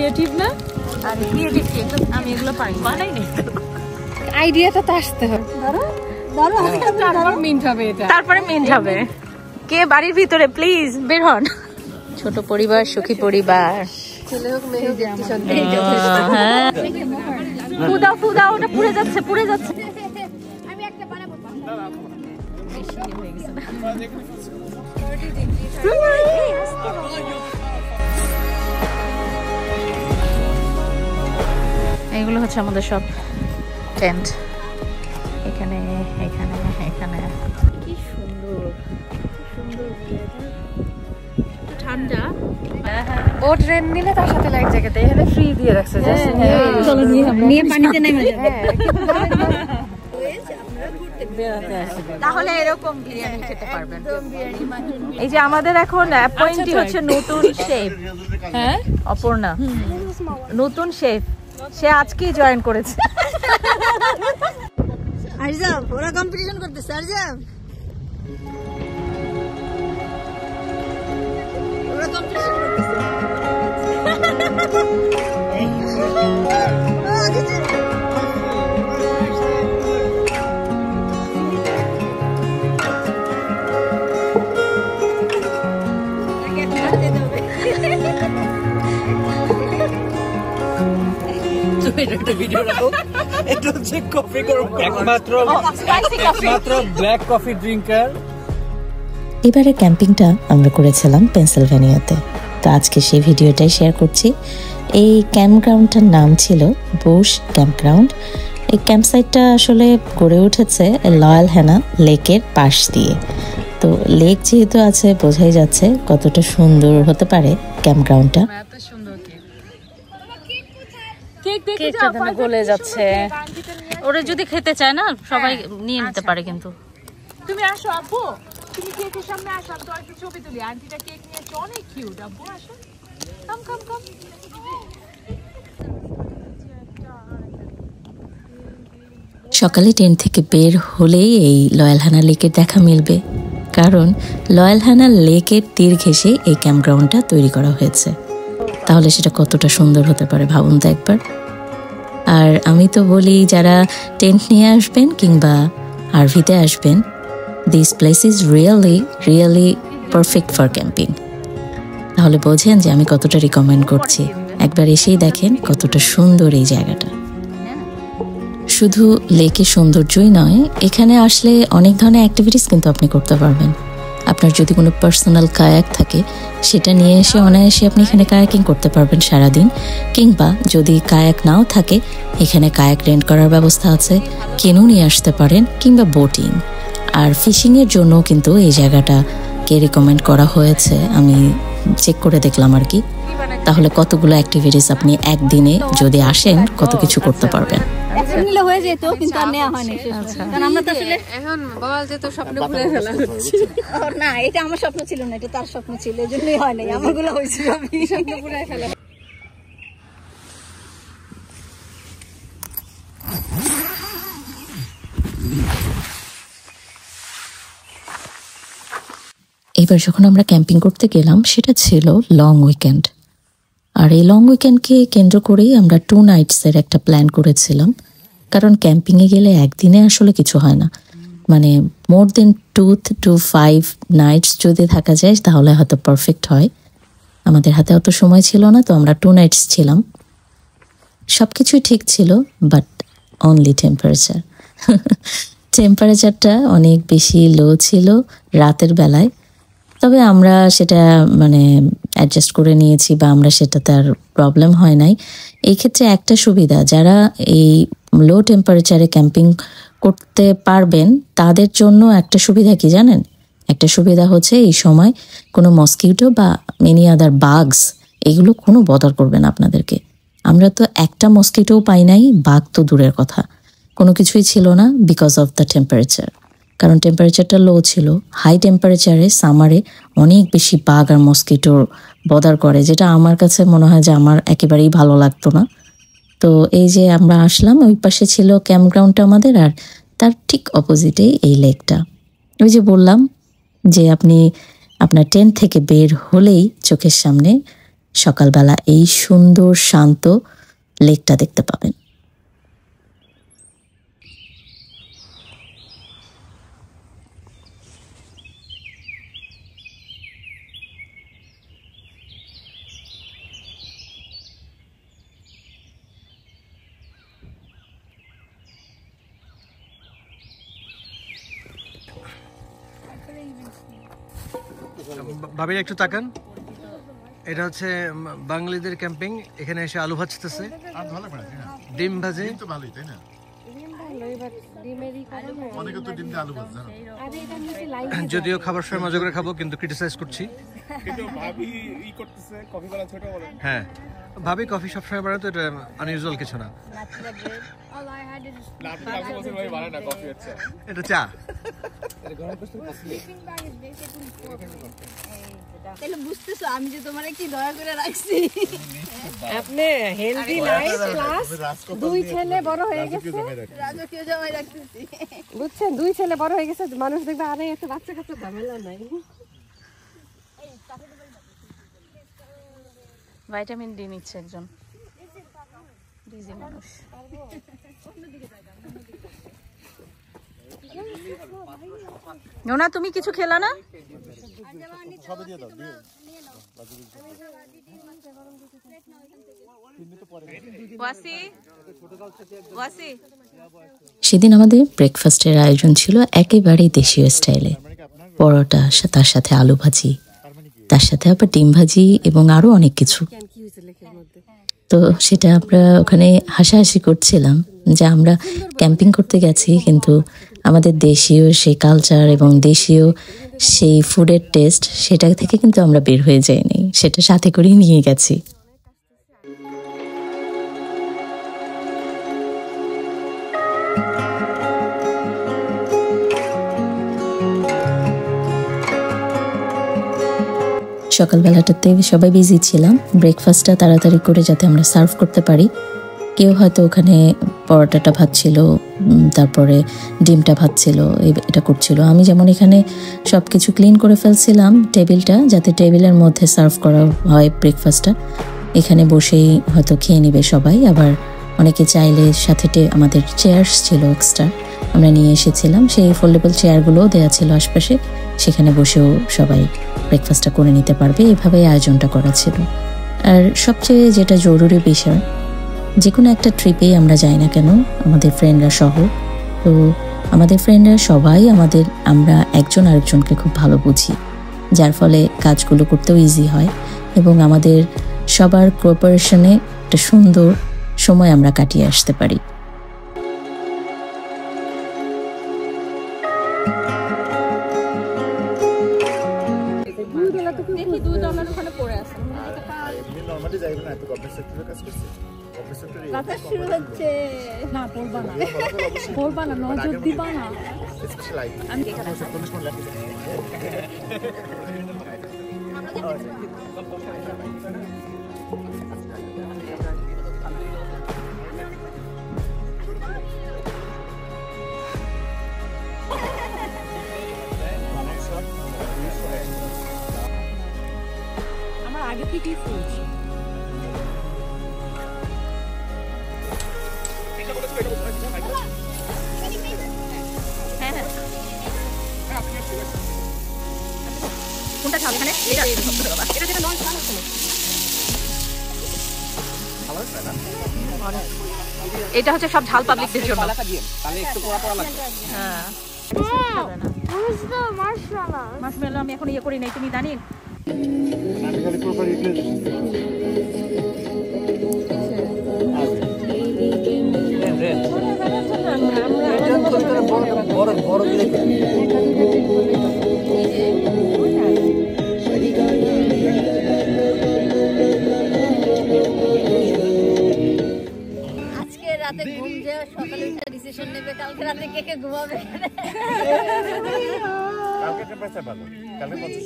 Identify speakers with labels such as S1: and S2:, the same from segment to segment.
S1: Creative না?
S2: আর creative কি আমি এগুলো পারি বানাই নি তো।
S1: আইডিয়াটা তো আসতে হবে। তারপর মিন্ট হবে এটা।
S2: তারপরে মিন্ট হবে। কে বাড়ির ভিতরে প্লিজ বের হন। ছোট পরিবার সুখী পরিবার।
S1: ছেলে হোক মেয়ে হোক একটু শান্তি।
S2: ফুদাও ফুদাও ওটা পুড়ে যাচ্ছে পুড়ে যাচ্ছে।
S3: আমি একটা বানাবো।
S2: এগুলো হচ্ছে আমাদের সব টেন্ট। এখানে এখানে এখানে কি সুন্দর ঠান্ডা।
S1: বোট রেন্ট নিলে তার সাথে এক জায়গাতে এখানে ফ্রি দিয়ে রাখছে।
S3: চলো নিয়ে পানিতে নেমে যাবে।
S2: তাহলে এরকম বিরিয়ানি খেতে পারবেন। এই যে আমাদের এখন অ্যাপয়েন্টই হচ্ছে নতুন শেফ।
S1: হ্যাঁ
S2: অপর্ণা নতুন শেফ, সে আজকেই জয়েন করেছে।
S3: আরজাম ওরা কম্পিটিশন করতেছে। আরজাম ওরা কম্পিটিশন করতেছে।
S4: এবারে ক্যাম্পিংটা আমরা করেছিলাম পেনসিলভেনিয়াতে। তো আজকে সেই ভিডিওটাই শেয়ার করছি। এই ক্যাম্পগ্রাউন্ডটার নাম ছিল বুশ ক্যাম্পগ্রাউন্ড। এই ক্যাম্পসাইটটা আসলে গড়ে উঠেছে লয়াল হ্যানা লেকের পাশ দিয়ে। তো লেক যেহেতু আছে বোঝাই যাচ্ছে কতটা সুন্দর হতে পারে ক্যাম্পগ্রাউন্ডটা।
S1: এত সুন্দর
S2: কেকটা যেন গলে যাচ্ছে। ওরা যদি খেতে চায় না সবাই নিয়ে নিতে পারে কিন্তু।
S1: তুমি আসো আপু, তুমি কেকের সামনে আসো, আমি তোমার ছবি তুলি। আন্টিটা কেক নিয়েছে, অনেক কিউট। আপু আসো, কাম কাম কাম।
S4: সকালে ট্রেন থেকে বের হলেই এই লয়াল হ্যানা লেকের দেখা মিলবে, কারণ লয়াল হ্যানা লেকের তীর ঘেঁষে এই ক্যাম্পগ্রাউন্ডটা তৈরি করা হয়েছে। তাহলে সেটা কতটা সুন্দর হতে পারে ভাবুন তো একবার। আর আমি তো বলি যারা টেন্ট নিয়ে আসবেন কিংবা আরভিতে আসবেন, this place is really perfect for camping. তাহলে বোঝেন যে আমি কতটা রিকমেন্ড করছি। একবার এসেই দেখেন কতটা সুন্দর এই জায়গাটা। শুধু লেকের সৌন্দর্যই নয়, এখানে আসলে অনেক ধরনের অ্যাক্টিভিটিস কিন্তু আপনি করতে পারবেন। আপনার যদি কোনো পার্সোনাল কায়াক থাকে সেটা নিয়ে এসে অনায়াসে আপনি এখানে কায়াকিং করতে পারবেন সারাদিন। কিংবা যদি কায়াক নাও থাকে এখানে কায়াক রেন্ট করার ব্যবস্থা আছে, কেনও নিয়ে আসতে পারেন, কিংবা বোটিং আর ফিশিংয়ের জন্য কিন্তু এই জায়গাটাকে রেকমেন্ড করা হয়েছে। আমি চেক করে দেখলাম আর কি। তাহলে কতগুলো অ্যাক্টিভিটিস আপনি একদিনে যদি আসেন কত কিছু করতে পারবেন।
S3: এখন নিলে হয়ে যেত, কিন্তু আর নেওয়া হয়নি। কারণ আমরা তো আসলে
S1: এখন বাবা যে তো স্বপ্ন ঘুরে ফেলা হচ্ছে।
S3: না, এটা আমার স্বপ্ন ছিল না, এটা তার স্বপ্ন ছিল, এই জন্যই হয় নাই। আমারগুলো হয়েছিল, আমি স্বপ্ন ঘুরে ফেলা।
S4: এবার যখন আমরা ক্যাম্পিং করতে গেলাম সেটা ছিল লং উইকেন্ড। আর এই লং উইকেন্ডকে কেন্দ্র করেই আমরা 2 নাইটসের একটা প্ল্যান করেছিলাম। কারণ ক্যাম্পিংয়ে গেলে একদিনে আসলে কিছু হয় না, মানে মোর দেন 2 to 5 নাইটস যদি থাকা যায় তাহলে হয়তো পারফেক্ট হয়। আমাদের হাতে অত সময় ছিল না, তো আমরা 2 নাইটস ছিলাম। সব কিছুই ঠিক ছিল, বাট অনলি টেম্পারেচারটা অনেক বেশি লো ছিল রাতের বেলায়। তবে আমরা সেটা অ্যাডজাস্ট করে নিয়েছি, বা আমরা সেটাতে আর প্রবলেম হয় নাই। এই ক্ষেত্রে একটা সুবিধা, যারা এই লো টেম্পারেচারে ক্যাম্পিং করতে পারবেন তাদের জন্য একটা সুবিধা কি জানেন? একটা সুবিধা হচ্ছে এই সময় কোনো মসকিউটো বা মেনি আদার বাগস এগুলো কোনো বদার করবে না আপনাদেরকে। আমরা তো একটা মসকিউটোও পাই নাই, বাঘ তো দূরের কথা, কোনো কিছুই ছিল না, বিকজ অফ দ্য টেম্পারেচার। কারণ টেম্পারেচারটা লো ছিল। হাই টেম্পারেচারে সামারে অনেক বেশি বাঘ আর মসকিটোর বদার করে, যেটা আমার কাছে মনে হয় যে আমার একেবারেই ভালো লাগতো না। তো এই যে আমরা আসলাম, ওই পাশে ছিল ক্যাম্পগ্রাউন্ডটা আমাদের, আর তার ঠিক অপোজিটেই এই লেকটা। ওই যে বললাম যে আপনি আপনার টেন্ট থেকে বের হলেই চোখের সামনে সকালবেলা এই সুন্দর শান্ত লেকটা দেখতে পাবেন।
S5: ভাবি একটু তাকান, এটা হচ্ছে বাঙালিদের ক্যাম্পিং। এখানে এসে আলু ভাজতেছে, ডিম ভাজে। যদিও খাবার সময় মজা করে খাবো, কিন্তু ক্রিটিসাইজ করছি। হ্যাঁ, ভাবি কফি সবসময় বানায়, তো এটা আনইউজুয়াল কিছু না। এটা চা।
S3: তাহলে বুঝতেছো আমি যে তোমারে কি দয়া করে রাখছি।
S6: আপনি হেলদি লাইফ প্লাস 2 ছেলে বড় হয়ে গেছে,
S3: রাজকীয় জামাই রাখতেছি।
S6: বুঝছেন? 2 ছেলে বড় হয়ে গেছে, মানুষ দেখবে আরে এত বাচ্চা কাচ্চা ঝামেলা নাই।
S2: ভাইটামিন ডি নিচ্ছে একজন ডিজি মানুষ। নোনা তুমি কিছু খেলা না?
S4: সেদিন আমাদের ব্রেকফাস্টের আয়োজন ছিল একেবারেই দেশীয় স্টাইলে। পরোটা, তার সাথে আলু ভাজি, তার সাথে আবার ডিম ভাজি এবং আরো অনেক কিছু। তো সেটা আমরা ওখানে হাসাহাসি করছিলাম যে আমরা ক্যাম্পিং করতে গেছি, কিন্তু আমাদের দেশীয় সেই কালচার এবং দেশীয় সেই ফুডের টেস্ট, সেটা থেকে কিন্তু আমরা বের হয়ে যাইনি, সেটা সাথে করেই নিয়ে গেছি। সকালবেলাটাতে সবাই বিজি ছিলাম, ব্রেকফাস্টটা তাড়াতাড়ি করে যাতে আমরা সার্ভ করতে পারি। কেউ হয়তো ওখানে পরোটাটা ভাজছিল, তারপরে ডিমটা ভাজছিল, এটা করছিল। আমি যেমন এখানে সব কিছু ক্লিন করে ফেলছিলাম টেবিলটা, যাতে টেবিলের মধ্যে সার্ভ করা হয় ব্রেকফাস্টটা। এখানে বসেই হয়তো খেয়ে নেবে সবাই। আবার অনেকে চাইলে সাথে আমাদের চেয়ার্স ছিল এক্সট্রা, আমরা নিয়ে এসেছিলাম। সেই ফোল্ডেবল চেয়ারগুলোও দেওয়া ছিল আশপাশে, সেখানে বসেও সবাই ব্রেকফাস্টটা করে নিতে পারবে, এভাবেই আয়োজনটা করা ছিল। আর সবচেয়ে যেটা জরুরি বিষয়, যে কোনো একটা ট্রিপে আমরা যাই না কেন আমাদের ফ্রেন্ডরা সহ, তো আমাদের ফ্রেন্ডরা সবাই আমরা একজন আরেকজনকে খুব ভালো বুঝি, যার ফলে কাজগুলো করতেও ইজি হয় এবং আমাদের সবার কোঅপারেশনে একটা সুন্দর সময় আমরা কাটিয়ে আসতে পারি।
S3: শুরু হচ্ছে
S1: না, পড়বা না, পড়বা না, নজর দিবা না। আমার আগে থেকেই ফুলছে।
S2: কোনটা খাবে এখানে? এটা যেটা লঞ্চ ভালো আছে। এটা হচ্ছে সব ঝাল পাবলিকদের জন্য। হ্যাঁ, মার্শমেলো আমি এখন ইয়ে করি নাই, তুমি জানি।
S3: আজকে রাতে ঘুম যে সকালে ডিসিশন নেবে, কালকে রাতে কে কে ঘুমাবে।
S7: কালকে টেম্পারেচার ভালো, কালকে 50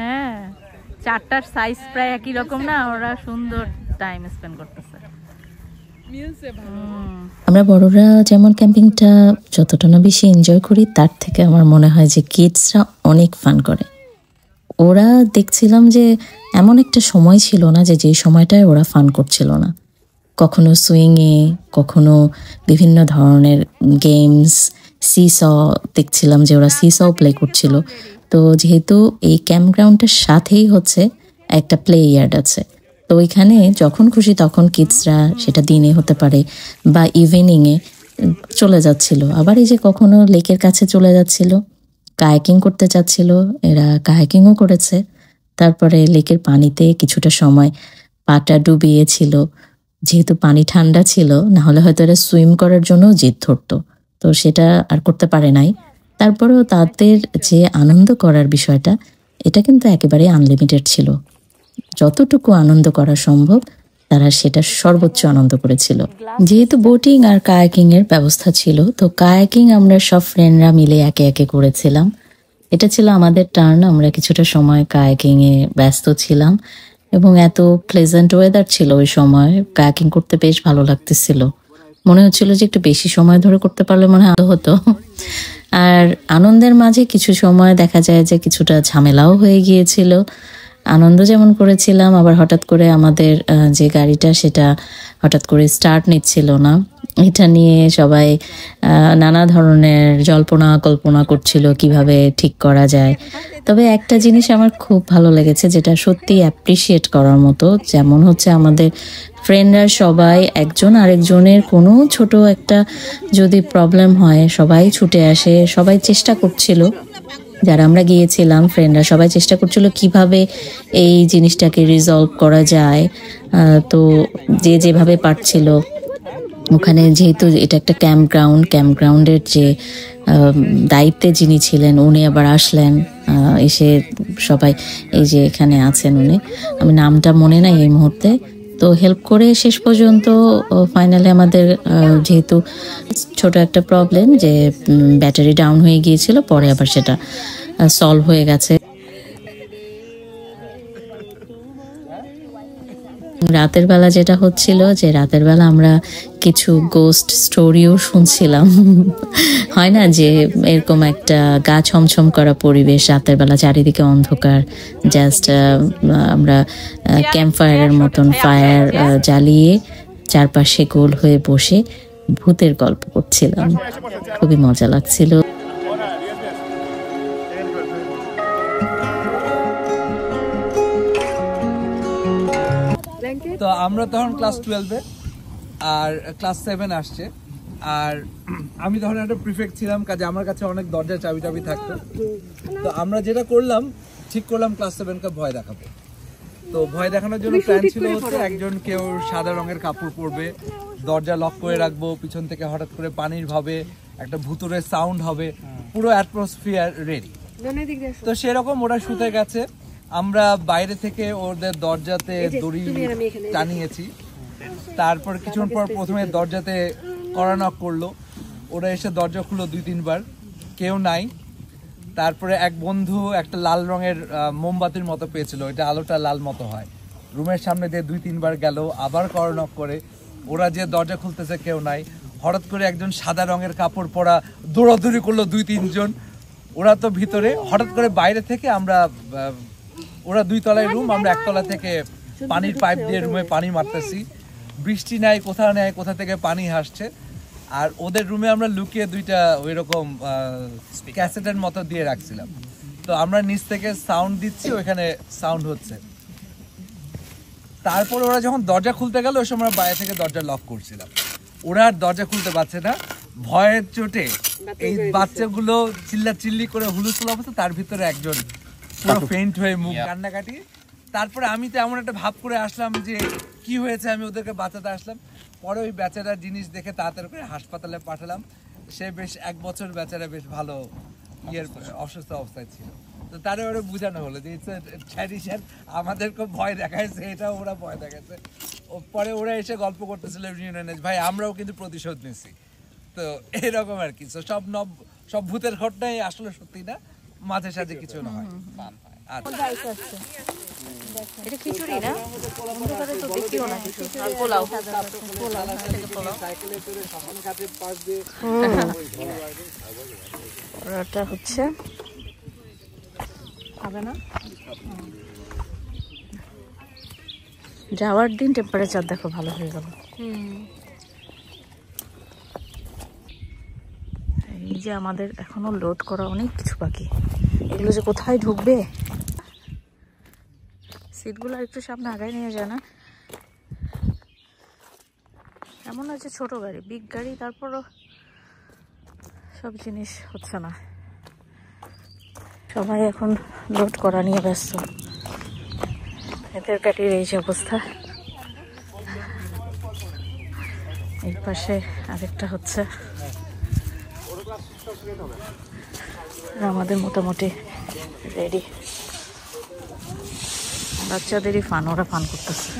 S2: হ্যাঁ, চারটার সাইজ প্রায় একই রকম না, ওরা সুন্দর টাইম স্পেন্ড করতেছে।
S4: আমরা বড়রা যেমন ক্যাম্পিংটা যতটা না বেশি এনজয় করি, তার থেকে আমার মনে হয় যে কিডসরা অনেক ফান করে। ওরা দেখছিলাম যে এমন একটা সময় ছিল না যে সময়টায় ওরা ফান করছিল না। কখনো সুইংয়ে, কখনো বিভিন্ন ধরনের গেমস, সিস দেখছিলাম যে ওরা সিস প্লে করছিল। তো যেহেতু এই ক্যাম্পগ্রাউন্ডটার সাথেই হচ্ছে একটা প্লে ইয়ার্ড আছে, তো ওইখানে যখন খুশি তখন কিডসরা, সেটা দিনে হতে পারে বা ইভিনিংয়ে, চলে যাচ্ছিল। আবার এই যে কখনো লেকের কাছে চলে যাচ্ছিল, কায়াকিং করতে চাচ্ছিল, এরা কায়াকিংও করেছে। তারপরে লেকের পানিতে কিছুটা সময় পাটা ডুবিয়েছিল, যেহেতু পানি ঠান্ডা ছিল, না হলে হয়তো এরা সুইম করার জন্য জিদ ধরতো, তো সেটা আর করতে পারে নাই। তারপরেও তাদের যে আনন্দ করার বিষয়টা, এটা কিন্তু একেবারে আনলিমিটেড ছিল। যতটুকু আনন্দ করা সম্ভব তারা সেটা সর্বোচ্চ আনন্দ করেছিল। যেহেতু বোটিং আর কায়াকিং এর ব্যবস্থা ছিল, তো কায়াকিং আমরা সব ফ্রেন্ডরা মিলে একে একে করেছিলাম। এটা ছিল আমাদের টার্ন, আমরা কিছুটা সময় কায়াকিং এ ব্যস্ত ছিলাম এবং এত প্লেজেন্ট ওয়েদার ছিল ওই সময়, কায়াকিং করতে বেশ ভালো লাগতেছিল। মনে হচ্ছিল যে একটু বেশি সময় ধরে করতে পারলে মনে হয় হতো। আর আনন্দের মাঝে কিছু সময় দেখা যায় যে কিছুটা ঝামেলাও হয়ে গিয়েছিল। আনন্দ যেমন করেছিলাম, আবার হঠাৎ করে আমাদের যে গাড়িটা সেটা হঠাৎ করে স্টার্ট নিচ্ছিল না। এটা নিয়ে সবাই নানা ধরনের জল্পনা কল্পনা করছিল কিভাবে ঠিক করা যায়। তবে একটা জিনিস আমার খুব ভালো লেগেছে, যেটা সত্যি অ্যাপ্রিসিয়েট করার মতো, যেমন হচ্ছে আমাদের ফ্রেন্ডরা সবাই একজন আরেকজনের কোনো ছোট একটা যদি প্রবলেম হয় সবাই ছুটে আসে, সবাই চেষ্টা করছিল, যারা আমরা গিয়েছিলাম ফ্রেন্ডরা সবাই চেষ্টা করছিল কিভাবে এই জিনিসটাকে রিজলভ করা যায়। তো যে যেভাবে পারছিল, ওখানে যেহেতু এটা একটা ক্যাম্পগ্রাউন্ডের যে দায়িত্বে যিনি ছিলেন উনি আবার আসলেন, এসে সবাই, এই যে এখানে আছেন উনি, আমি নামটা মনে নাই এই মুহূর্তে, তো হেল্প করে শেষ পর্যন্ত ফাইনালি আমাদের যেহেতু ছোট একটা প্রবলেম যে ব্যাটারি ডাউন হয়ে গিয়েছিল, পরে আবার সেটা সলভ হয়ে গেছে। রাতের বেলা যেটা হচ্ছিল যে রাতের বেলা আমরা কিছু গোস্ট স্টোরিও শুনছিলাম। হয় না যে এরকম একটা গা ছমছম করা পরিবেশ, রাতের বেলা চারিদিকে অন্ধকার, জাস্ট আমরা ক্যাম্প ফায়ারের মতন ফায়ার জ্বালিয়ে চারপাশে গোল হয়ে বসে ভূতের গল্প করছিলাম, খুবই মজা লাগছিল।
S8: তো আমরা তখন ক্লাস 12-এ আর ক্লাস 7 আসছে, আর আমি তখন একটা প্রিফেক্ট ছিলাম, কাজে আমার কাছে অনেক দরজার চাবি টাবি থাকতো। তো আমরা যেটা করলাম, ঠিক করলাম ক্লাস 7-কে ভয় দেখাবো। তো ভয় দেখানোর জন্য প্ল্যান ছিল হচ্ছে একজন কেউ সাদা রঙের কাপড় পরবে, দরজা লক করে রাখবো, পিছন থেকে হঠাৎ করে পানির ভাবে একটা ভুতুরের সাউন্ড হবে, পুরো অ্যাটমসফিয়ার রেডি। তো সেরকম ওরা শুতে গেছে, আমরা বাইরে থেকে ওদের দরজাতে দড়ি টানিয়েছি। তারপর কিছুক্ষণ পর প্রথমে দরজাতে কড়া নক করলো, ওরা এসে দরজা খুললো 2-3 বার, কেউ নাই। তারপরে এক বন্ধু একটা লাল রঙের মোমবাতির মতো পেয়েছিল, এটা আলোটা লাল মতো হয়, রুমের সামনে দিয়ে 2-3 বার গেল, আবার কড়া নক করে, ওরা যে দরজা খুলতেছে কেউ নাই। হঠাৎ করে একজন সাদা রঙের কাপড় পরা দৌড়াদৌড়ি করলো 2-3 জন, ওরা তো ভিতরে। হঠাৎ করে বাইরে থেকে আমরা, ওরা 2 তলায় রুম, আমরা 1 তলা থেকে পানির পাইপ দিয়ে রুমে পানি মারতেছি, বৃষ্টি নাই, কোথাও নেই, কোথা থেকে পানি আসছে। আর ওদের রুমে আমরা লুকিয়ে 2টা ওই রকম ক্যাসেটের মতো দিয়ে রাখছিলাম। তো আমরা নিচ থেকে সাউন্ড দিচ্ছি, ওইখানে সাউন্ড হচ্ছে। তারপর ওরা যখন দরজা খুলতে গেল, ওই সময় আমরা বাইরে থেকে দরজা লক করছিলাম, ওরা আর দরজা খুলতে পারছে না, ভয়ের চোটে এই বাচ্চাগুলো চিল্লাচিল্লি করে হুলুস্থুল অবস্থা, তার ভিতরে একজন পুরো ফেইন্ট হয়ে মুখ কান্নাকাটি। তারপরে আমি তো এমন একটা ভাব করে আসলাম যে কি হয়েছে, আমি ওদেরকে বাঁচাতে আসলাম। পরে ওই বেচারার জিনিস দেখে তাড়াতাড়ি করে হাসপাতালে পাঠালাম। সে বেশ 1 বছর বেচারা বেশ ভালো অসুস্থ অবস্থায় ছিল। তো তারা ওরা বোঝানো হলো যে ট্র্যাডিশন, আমাদেরকে ভয় দেখাইছে, এটাও ওরা ভয় দেখাচ্ছে। পরে ওরা এসে গল্প করতেছিল রিউনিয়নে, ভাই আমরাও কিন্তু প্রতিশোধ নিচ্ছি। তো এরকম আর কি। সব ভূতের ঘটনাই আসলে সত্যি না, মাঝে সাঝে কিছু না হয়।
S2: এটা খিচুড়ি না? অন্ধকারে তো দেখিও না কিছু। আর পোলাও। ওটা হচ্ছে
S6: হবে না?
S2: যাওয়ার দিন টেম্পারেচার দেখো ভালো হয়ে গেল। এই যে আমাদের এখনো লোড করা অনেক কিছু বাকি, এগুলো যে কোথায় ঢুকবে। সিটগুলো একটু সামনে আগায় নিয়ে যায় না? এমন আছে ছোট গাড়ি, বিগ গাড়ি, তারপরও সব জিনিস হচ্ছে না। সবাই এখন লোড করা নিয়ে ব্যস্ত। এদের গাড়ির এই যে অবস্থা। এই পাশে আরেকটা হচ্ছে। আমাদের মোটামুটি রেডি। বাচ্চাদেরই ফান, ওরা ফান করতেছে।